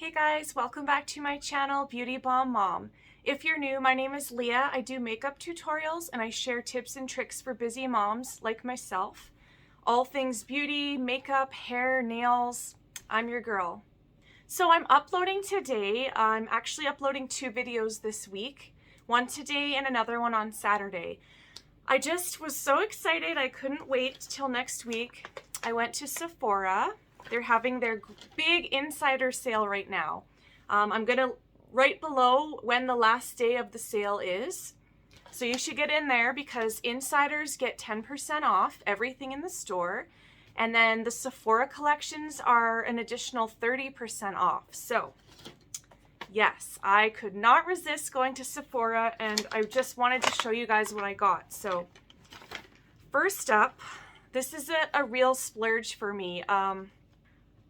Hey guys, welcome back to my channel, Beauty Bomb Mom. If you're new, my name is Leah. I do makeup tutorials and I share tips and tricks for busy moms like myself. All things beauty, makeup, hair, nails, I'm your girl. So I'm uploading today. I'm actually uploading 2 videos this week. One today and another one on Saturday. I just was so excited I couldn't wait till next week. I went to Sephora. They're having their big insider sale right now. I'm gonna right below when the last day of the sale is. So you should get in there because insiders get 10% off everything in the store. And then the Sephora collections are an additional 30% off. So yes, I could not resist going to Sephora and I just wanted to show you guys what I got. So first up, this is a real splurge for me.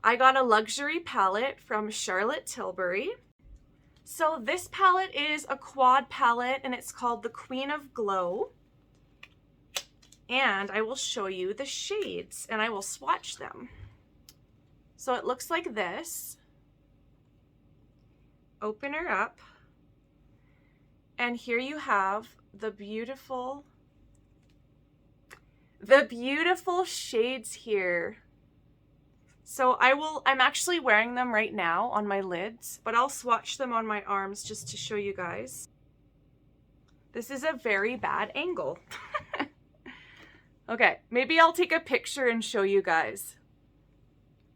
I got a luxury palette from Charlotte Tilbury. So this palette is a quad palette and it's called the Queen of Glow. And I will show you the shades and I will swatch them. So it looks like this. Open her up. And here you have the beautiful shades here. So I'm actually wearing them right now on my lids, but I'll swatch them on my arms just to show you guys. This is a very bad angle. Okay, maybe I'll take a picture and show you guys.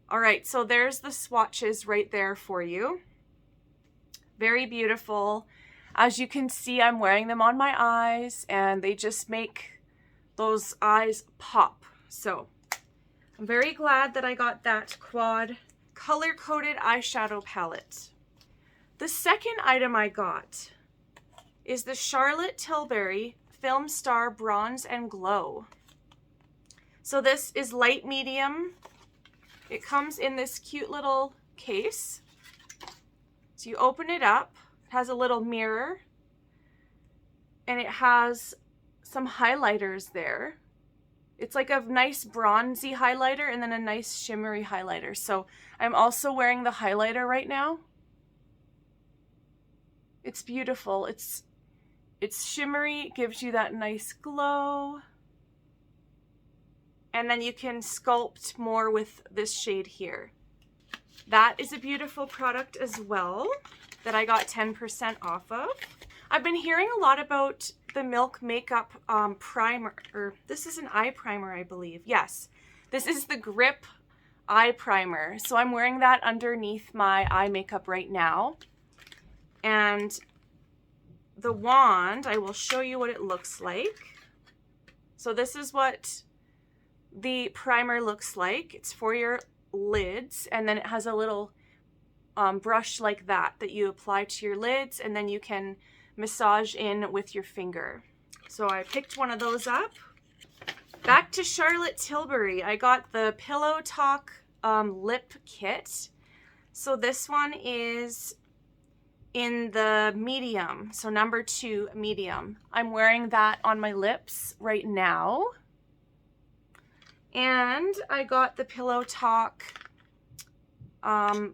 All right, so there's the swatches right there for you. Very beautiful. As you can see, I'm wearing them on my eyes and they just make those eyes pop. So I'm very glad that I got that quad color-coded eyeshadow palette. The second item I got is the Charlotte Tilbury Filmstar Bronze and Glow. So this is light medium. It comes in this cute little case. So you open it up, it has a little mirror, and it has some highlighters there. It's like a nice bronzy highlighter and then a nice shimmery highlighter. So I'm also wearing the highlighter right now. It's beautiful. It's shimmery, gives you that nice glow. And then you can sculpt more with this shade here. That is a beautiful product as well that I got 10% off of. I've been hearing a lot about the Milk Makeup primer, or this is an eye primer, I believe. Yes, this is the Grip eye primer. So I'm wearing that underneath my eye makeup right now. And the wand, I will show you what it looks like. So this is what the primer looks like. It's for your lids, and then it has a little brush like that you apply to your lids, and then you can massage in with your finger. So I picked one of those up. Back to Charlotte Tilbury, I got the Pillow Talk lip kit. So this one is in the medium, so number 2 medium. I'm wearing that on my lips right now. And I got the Pillow Talk,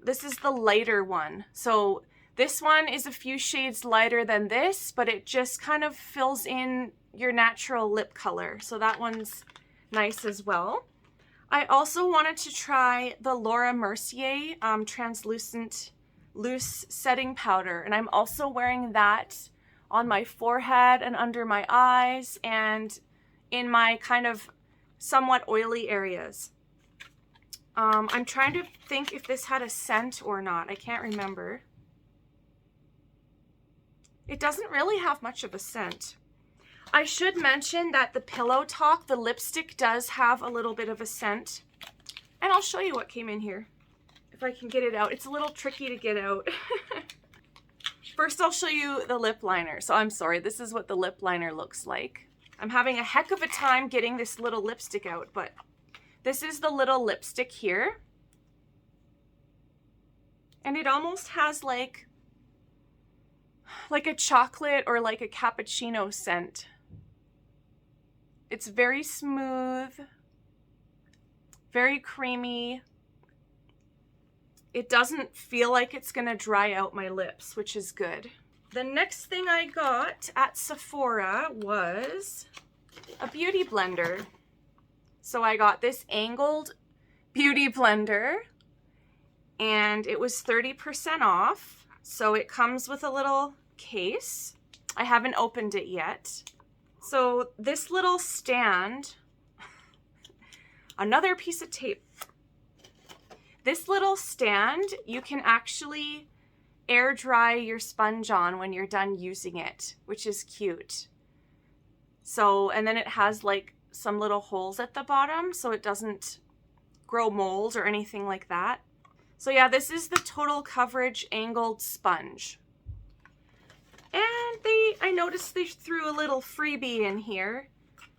this is the lighter one. So this one is a few shades lighter than this, but it just kind of fills in your natural lip color. So that one's nice as well. I also wanted to try the Laura Mercier translucent loose setting powder. And I'm also wearing that on my forehead and under my eyes and in my kind of somewhat oily areas. I'm trying to think if this had a scent or not. I can't remember. It doesn't really have much of a scent. I should mention that the Pillow Talk, the lipstick, does have a little bit of a scent. And I'll show you what came in here, if I can get it out. It's a little tricky to get out. First, I'll show you the lip liner. So I'm sorry, this is what the lip liner looks like. I'm having a heck of a time getting this little lipstick out, but this is the little lipstick here. And it almost has like a chocolate or like a cappuccino scent. It's very smooth, very creamy. it doesn't feel like it's gonna dry out my lips, which is good. The next thing I got at Sephora was a beauty blender. So I got this angled beauty blender and it was 30% off. So it comes with a little case. I haven't opened it yet. So this little stand, another piece of tape. This little stand, you can actually air dry your sponge on when you're done using it, which is cute. So, and then it has like some little holes at the bottom so it doesn't grow mold or anything like that. So yeah, this is the Total Coverage Angled Sponge. And I noticed they threw a little freebie in here.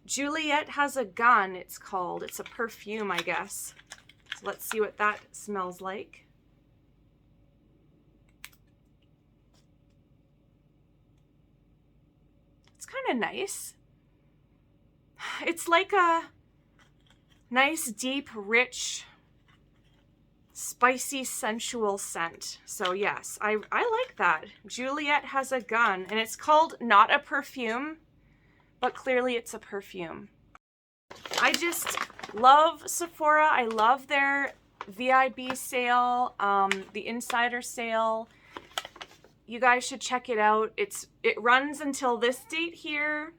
Juliette has a gun, it's called. It's a perfume, I guess. So let's see what that smells like. It's kind of nice. It's like a nice, deep, rich, spicy, sensual scent. So yes, I like that. Juliette has a gun, and it's called Not a Perfume, but clearly it's a perfume. I just love Sephora. I love their VIB sale, the insider sale. You guys should check it out. It runs until this date here.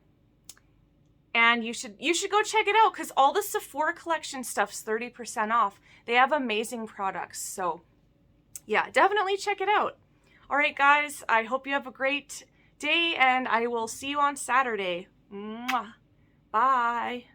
And you should go check it out because all the Sephora collection stuff's 30% off. They have amazing products. So yeah, definitely check it out. All right, guys, I hope you have a great day and I will see you on Saturday. Mwah. Bye.